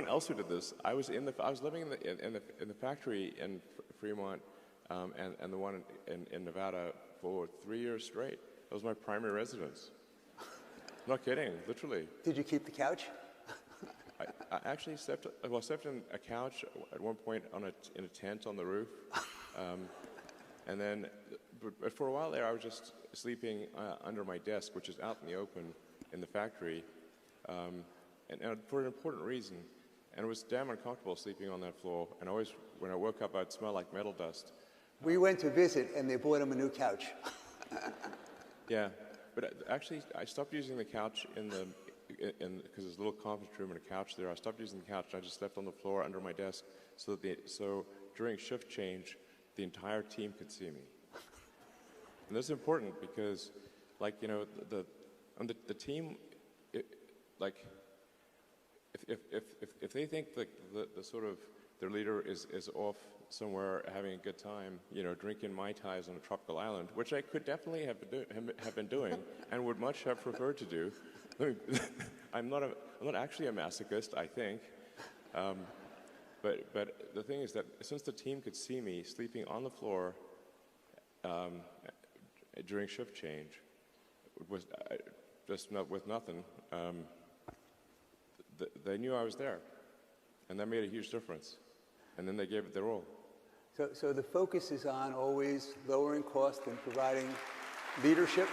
else who did this. I was living in the factory in Fremont, and the one in Nevada for 3 years straight. That was my primary residence. Not kidding, literally. Did you keep the couch? I actually slept in a couch at one point in a tent on the roof, and then, but for a while there, I was just sleeping under my desk, which is out in the open in the factory, and for an important reason. And it was damn uncomfortable sleeping on that floor. And always, when I woke up, I'd smell like metal dust. We went to visit, and they bought him a new couch. Yeah, but actually, I stopped using the couch because there's a little conference room and a couch there. I stopped using the couch, and I just slept on the floor under my desk, so during shift change, the entire team could see me. And this is important because, like, you know, the team, if they think the sort of their leader is off somewhere having a good time, you know, drinking Mai Tais on a tropical island, which I could definitely have been doing and would much have preferred to do. I'm not actually a masochist, I think. But the thing is that since the team could see me sleeping on the floor during shift change, with nothing, they knew I was there, and that made a huge difference. And then they gave it their all. So the focus is on always lowering cost and providing leadership